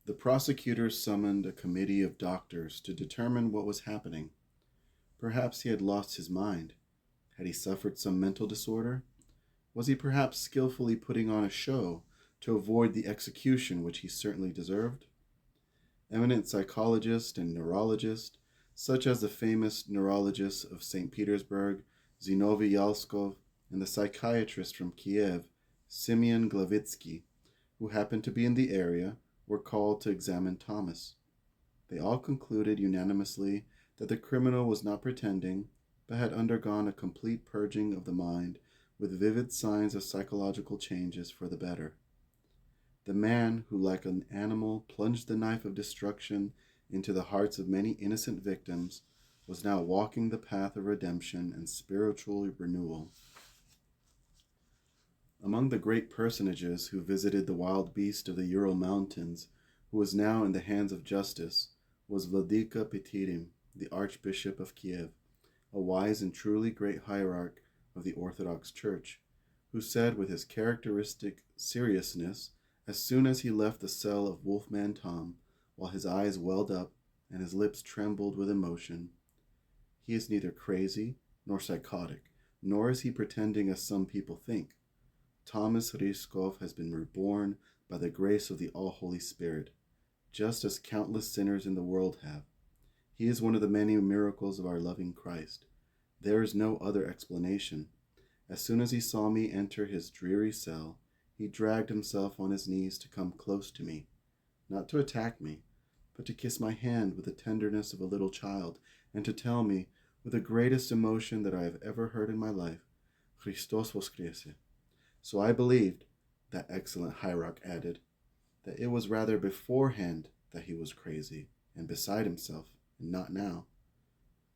The prosecutors summoned a committee of doctors to determine what was happening. Perhaps he had lost his mind. Had he suffered some mental disorder? Was he perhaps skillfully putting on a show to avoid the execution which he certainly deserved? Eminent psychologists and neurologists, such as the famous neurologist of St. Petersburg, Zinovy Yalskov, and the psychiatrist from Kiev, Simeon Glavitsky, who happened to be in the area, were called to examine Thomas. They all concluded unanimously that the criminal was not pretending, but had undergone a complete purging of the mind with vivid signs of psychological changes for the better. The man who, like an animal, plunged the knife of destruction into the hearts of many innocent victims, was now walking the path of redemption and spiritual renewal. Among the great personages who visited the wild beast of the Ural Mountains, who was now in the hands of justice, was Vladika Petirim, the Archbishop of Kiev, a wise and truly great hierarch of the Orthodox Church, who said with his characteristic seriousness, as soon as he left the cell of Wolfman Tom, while his eyes welled up and his lips trembled with emotion, "He is neither crazy nor psychotic, nor is he pretending as some people think. Thomas Ryskov has been reborn by the grace of the All-Holy Spirit, just as countless sinners in the world have. He is one of the many miracles of our loving Christ. There is no other explanation. As soon as he saw me enter his dreary cell, he dragged himself on his knees to come close to me, not to attack me, but to kiss my hand with the tenderness of a little child, and to tell me, with the greatest emotion that I have ever heard in my life, 'Christos voskresie.' So I believed," that excellent hierarch added, "that it was rather beforehand that he was crazy and beside himself, and not now.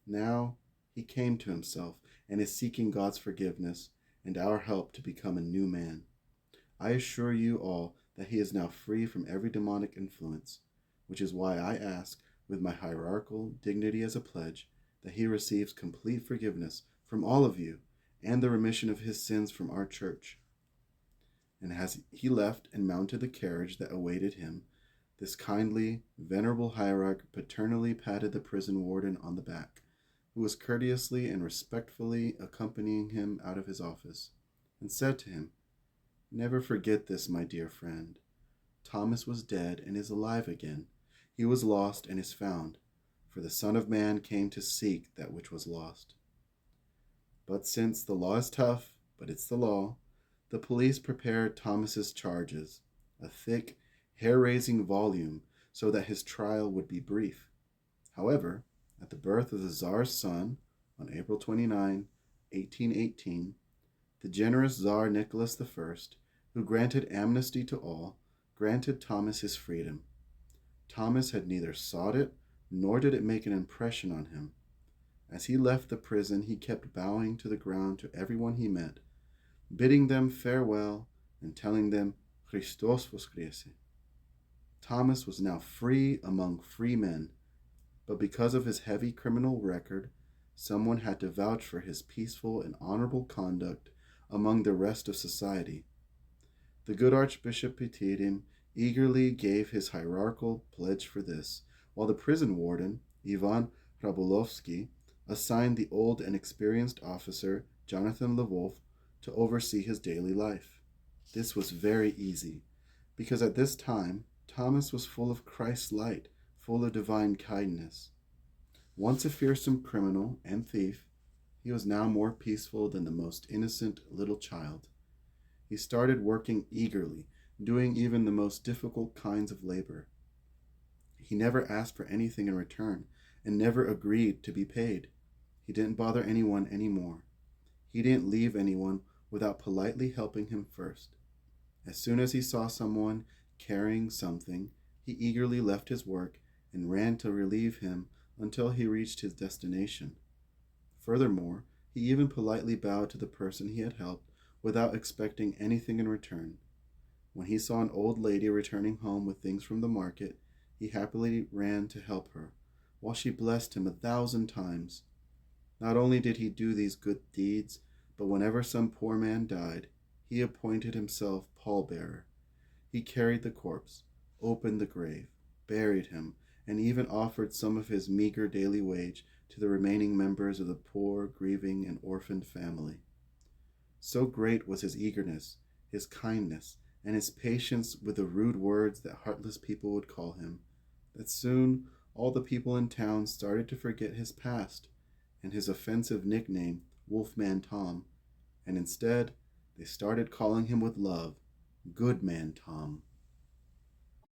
Now he came to himself and is seeking God's forgiveness and our help to become a new man. I assure you all that he is now free from every demonic influence, which is why I ask, with my hierarchical dignity as a pledge, that he receives complete forgiveness from all of you and the remission of his sins from our church." And as he left and mounted the carriage that awaited him, this kindly, venerable hierarch paternally patted the prison warden on the back, who was courteously and respectfully accompanying him out of his office, and said to him, "Never forget this, my dear friend. Thomas was dead and is alive again. He was lost and is found, for the Son of Man came to seek that which was lost." But since the law is tough, but it's the law, the police prepared Thomas's charges, a thick, hair-raising volume, so that his trial would be brief. However, at the birth of the Tsar's son, on April 29, 1818, the generous Tsar Nicholas I, who granted amnesty to all, granted Thomas his freedom. Thomas had neither sought it, nor did it make an impression on him. As he left the prison, he kept bowing to the ground to everyone he met, bidding them farewell and telling them, "Christos voskresie." Thomas was now free among free men, but because of his heavy criminal record, someone had to vouch for his peaceful and honorable conduct among the rest of society. The good Archbishop Petirim eagerly gave his hierarchical pledge for this, while the prison warden, Ivan Hrabolovsky, assigned the old and experienced officer, Jonathan Lvov, to oversee his daily life. This was very easy, because at this time, Thomas was full of Christ's light, full of divine kindness. Once a fearsome criminal and thief, he was now more peaceful than the most innocent little child. He started working eagerly, doing even the most difficult kinds of labor. He never asked for anything in return, and never agreed to be paid. He didn't bother anyone anymore. He didn't leave anyone without politely helping him first. As soon as he saw someone carrying something, he eagerly left his work and ran to relieve him until he reached his destination. Furthermore, he even politely bowed to the person he had helped without expecting anything in return. When he saw an old lady returning home with things from the market, he happily ran to help her, while she blessed him 1,000 times. Not only did he do these good deeds, but whenever some poor man died, he appointed himself pallbearer. He carried the corpse, opened the grave, buried him, and even offered some of his meager daily wage to the remaining members of the poor, grieving, and orphaned family. So great was his eagerness, his kindness, and his patience with the rude words that heartless people would call him, that soon all the people in town started to forget his past and his offensive nickname, Wolfman Tom, and instead they started calling him with love, Good Man Tom.